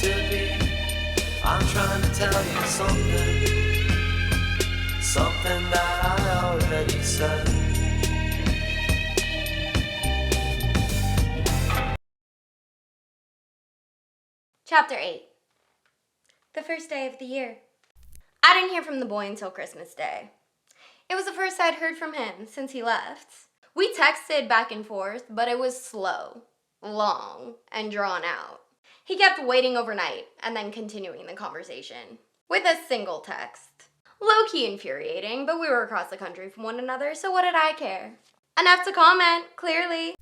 to be. I'm trying to tell you something that I already said. Chapter 8. The first day of the year. I didn't hear from the boy until Christmas Day. It was the first I'd heard from him since he left. We texted back and forth, but it was slow, long, and drawn out. He kept waiting overnight and then continuing the conversation with a single text. Low-key infuriating, but we were across the country from one another, so what did I care? Enough to comment, clearly.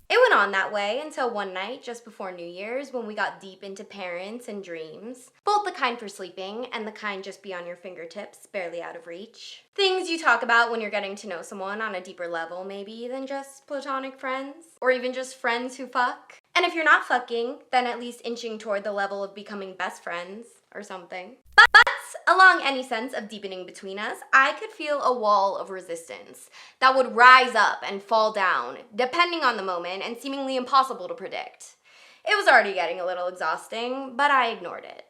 It went on that way until one night just before New Year's when we got deep into parents and dreams. Both the kind for sleeping and the kind just beyond your fingertips, barely out of reach. Things you talk about when you're getting to know someone on a deeper level maybe than just platonic friends. Or even just friends who fuck. And if you're not fucking, then at least inching toward the level of becoming best friends or something. But along any sense of deepening between us, I could feel a wall of resistance that would rise up and fall down, depending on the moment and seemingly impossible to predict. It was already getting a little exhausting, but I ignored it.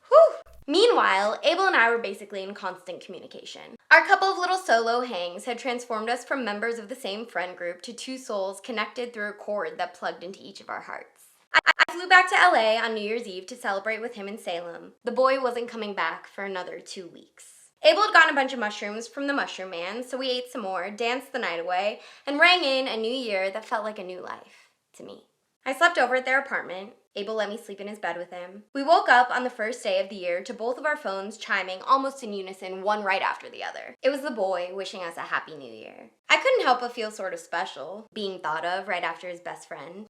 Whew! Meanwhile, Abel and I were basically in constant communication. Our couple of little solo hangs had transformed us from members of the same friend group to two souls connected through a cord that plugged into each of our hearts. I flew back to LA on New Year's Eve to celebrate with him in Salem. The boy wasn't coming back for another 2 weeks. Abel had gotten a bunch of mushrooms from the mushroom man, so we ate some more, danced the night away, and rang in a new year that felt like a new life to me. I slept over at their apartment. Abel let me sleep in his bed with him. We woke up on the first day of the year to both of our phones chiming almost in unison, one right after the other. It was the boy wishing us a happy new year. I couldn't help but feel sort of special, being thought of right after his best friend.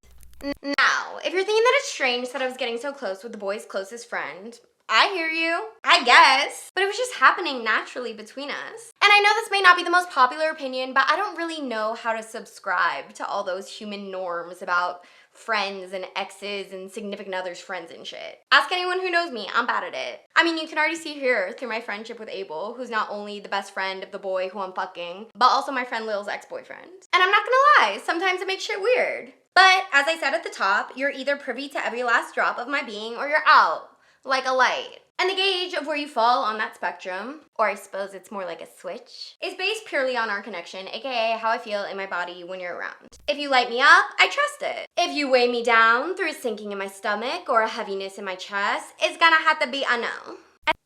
Now, if you're thinking that it's strange that I was getting so close with the boy's closest friend, I hear you, I guess, but it was just happening naturally between us. And I know this may not be the most popular opinion, but I don't really know how to subscribe to all those human norms about friends and exes and significant others' friends and shit. Ask anyone who knows me, I'm bad at it. I mean, you can already see here through my friendship with Abel, who's not only the best friend of the boy who I'm fucking, but also my friend Lil's ex-boyfriend. And I'm not gonna lie, sometimes it makes shit weird. But as I said at the top, you're either privy to every last drop of my being or you're out, like a light. And the gauge of where you fall on that spectrum, or I suppose it's more like a switch, is based purely on our connection, aka how I feel in my body when you're around. If you light me up, I trust it. If you weigh me down through a sinking in my stomach or a heaviness in my chest, it's gonna have to be a no.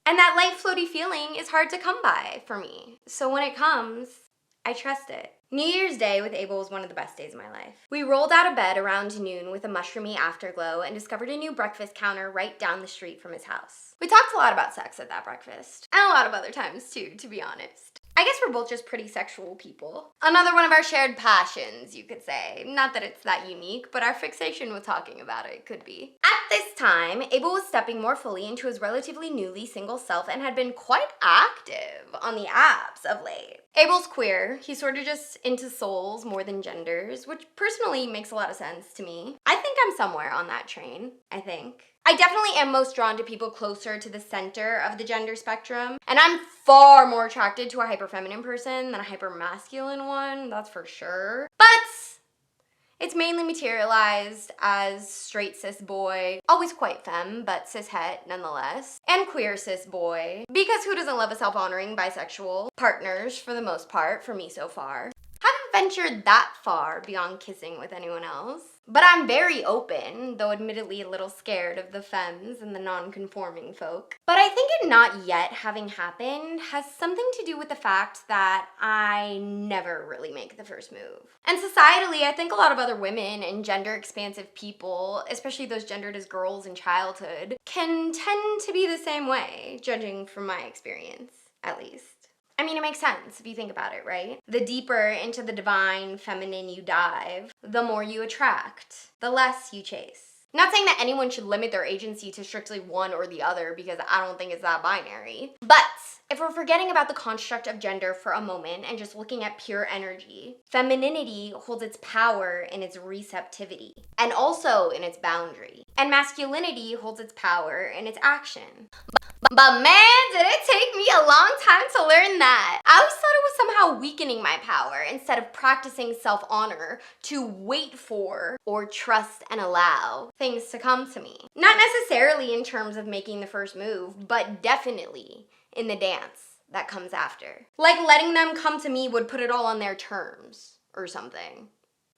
And that light floaty feeling is hard to come by for me. So when it comes, I trust it. New Year's Day with Abel was one of the best days of my life. We rolled out of bed around noon with a mushroomy afterglow and discovered a new breakfast counter right down the street from his house. We talked a lot about sex at that breakfast, and a lot of other times too, to be honest. I guess we're both just pretty sexual people. Another one of our shared passions, you could say. Not that it's that unique, but our fixation with talking about it could be. At this time, Abel was stepping more fully into his relatively newly single self and had been quite active on the apps of late. Abel's queer. He's sort of just into souls more than genders, which personally makes a lot of sense to me. I think I'm somewhere on that train, I think. I definitely am most drawn to people closer to the center of the gender spectrum, and I'm far more attracted to a hyper-feminine person than a hyper-masculine one, that's for sure. But it's mainly materialized as straight cis boy, always quite femme, but cis het nonetheless, and queer cis boy, because who doesn't love a self-honoring bisexual partners for the most part, for me so far. Haven't ventured that far beyond kissing with anyone else, but I'm very open, though admittedly a little scared of the femmes and the non-conforming folk. But I think it not yet having happened has something to do with the fact that I never really make the first move. And societally, I think a lot of other women and gender-expansive people, especially those gendered as girls in childhood, can tend to be the same way, judging from my experience, at least. I mean, it makes sense if you think about it, right? The deeper into the divine feminine you dive, the more you attract, the less you chase. Not saying that anyone should limit their agency to strictly one or the other, because I don't think it's that binary. But if we're forgetting about the construct of gender for a moment and just looking at pure energy, femininity holds its power in its receptivity and also in its boundary. And masculinity holds its power in its action. But man, did it take me a long time to learn that. I always thought it was somehow weakening my power instead of practicing self-honor to wait for or trust and allow things to come to me. Not necessarily in terms of making the first move, but definitely in the dance that comes after. Like letting them come to me would put it all on their terms or something.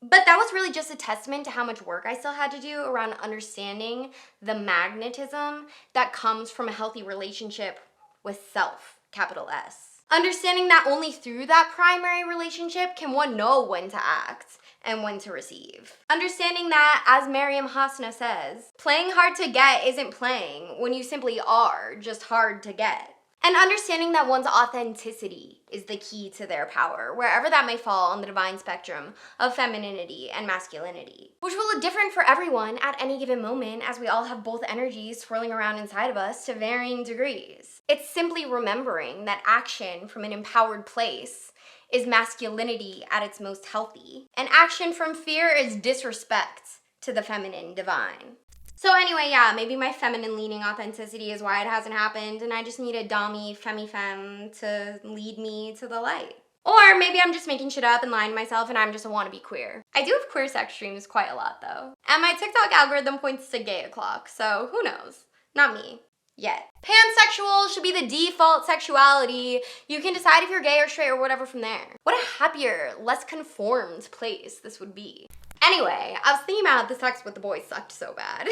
But that was really just a testament to how much work I still had to do around understanding the magnetism that comes from a healthy relationship with self, capital S. Understanding that only through that primary relationship can one know when to act and when to receive. Understanding that, as Mariam Hasna says, playing hard to get isn't playing when you simply are just hard to get. And understanding that one's authenticity is the key to their power, wherever that may fall on the divine spectrum of femininity and masculinity, which will look different for everyone at any given moment, as we all have both energies swirling around inside of us to varying degrees. It's simply remembering that action from an empowered place is masculinity at its most healthy, and action from fear is disrespect to the feminine divine. So anyway, yeah, maybe my feminine leaning authenticity is why it hasn't happened, and I just need a dommy femme to lead me to the light. Or maybe I'm just making shit up and lying to myself and I'm just a wannabe queer. I do have queer sex streams quite a lot though. And my TikTok algorithm points to gay o'clock, so who knows? Not me. Yet. Pansexual should be the default sexuality. You can decide if you're gay or straight or whatever from there. What a happier, less conformed place this would be. Anyway, I was thinking about the sex with the boys sucked so bad.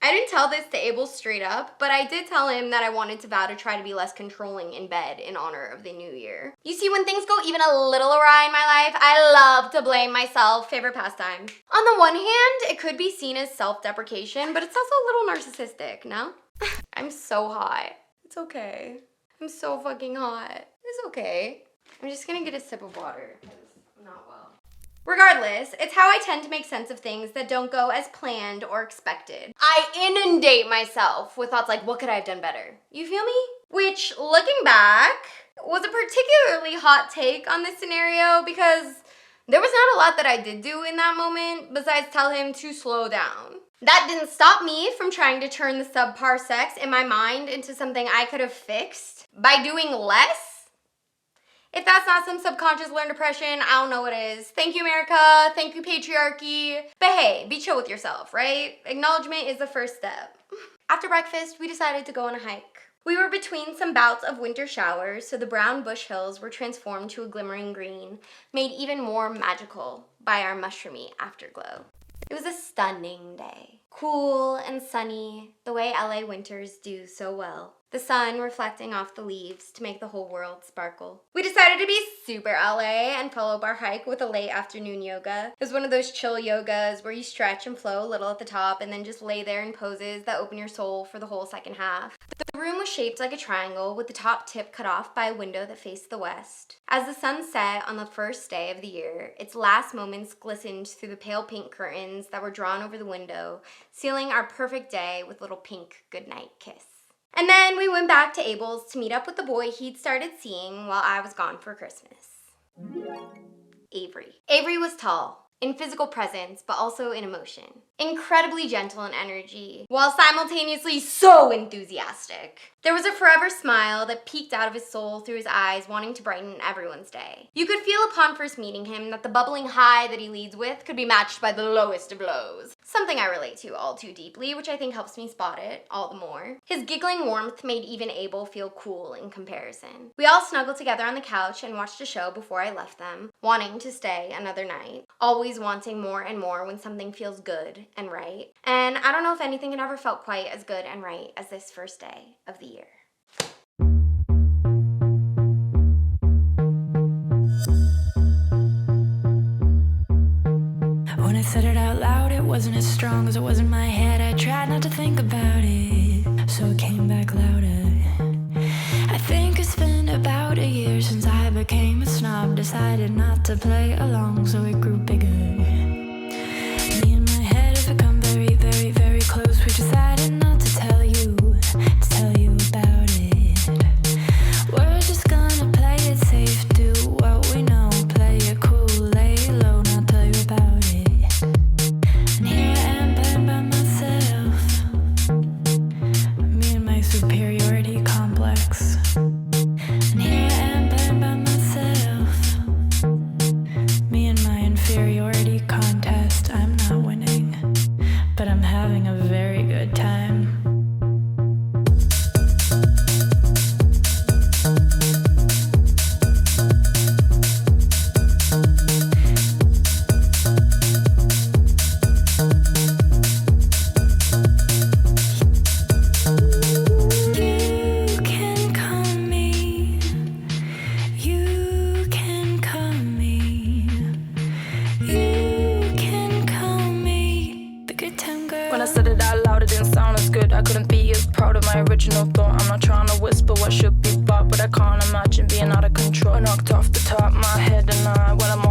I didn't tell this to Abel straight up, but I did tell him that I wanted to vow to try to be less controlling in bed in honor of the new year. You see, when things go even a little awry in my life, I love to blame myself. Favorite pastime. On the one hand, it could be seen as self-deprecation, but it's also a little narcissistic, no? I'm so hot. It's okay. I'm so fucking hot. It's okay. I'm just gonna get a sip of water, because I'm not well. Regardless, it's how I tend to make sense of things that don't go as planned or expected. I inundate myself with thoughts like, what could I have done better? You feel me? Which, looking back, was a particularly hot take on this scenario because there was not a lot that I did do in that moment besides tell him to slow down. That didn't stop me from trying to turn the subpar sex in my mind into something I could have fixed by doing less. If that's not some subconscious learned oppression, I don't know what is. Thank you, America. Thank you, patriarchy. But hey, be chill with yourself, right? Acknowledgement is the first step. After breakfast, we decided to go on a hike. We were between some bouts of winter showers, so the brown bush hills were transformed to a glimmering green, made even more magical by our mushroomy afterglow. It was a stunning day. Cool and sunny, the way LA winters do so well. The sun reflecting off the leaves to make the whole world sparkle. We decided to be super LA and follow up our hike with a late afternoon yoga. It was one of those chill yogas where you stretch and flow a little at the top and then just lay there in poses that open your soul for the whole second half. The room was shaped like a triangle with the top tip cut off by a window that faced the west. As the sun set on the first day of the year, its last moments glistened through the pale pink curtains that were drawn over the window, sealing our perfect day with a little pink goodnight kiss. And then we went back to Abel's to meet up with the boy he'd started seeing while I was gone for Christmas. Avery. Avery was tall, in physical presence, but also in emotion. Incredibly gentle in energy, while simultaneously so enthusiastic. There was a forever smile that peeked out of his soul through his eyes, wanting to brighten everyone's day. You could feel upon first meeting him that the bubbling high that he leads with could be matched by the lowest of lows. Something I relate to all too deeply, which I think helps me spot it all the more. His giggling warmth made even Abel feel cool in comparison. We all snuggled together on the couch and watched a show before I left them, wanting to stay another night, always wanting more and more when something feels good and right. And I don't know if anything had ever felt quite as good and right as this first day of the year. When I said it out loud, it wasn't as strong as it was in my head. I tried not to think about it, so it came back louder. I think it's been about a year since I became a snob. Decided not to play along, so it grew bigger. Me and my head have become very, very, very close. We decided not to tell you about it. We're just gonna play it safe, do what we know, play it cool, lay low, not tell you about it. And here I am playing by myself. Me and my super When I said it out loud, it didn't sound as good. I couldn't be as proud of my original thought. I'm not trying to whisper what should be bought, but I can't imagine being out of control. I knocked off the top of my head and when I'm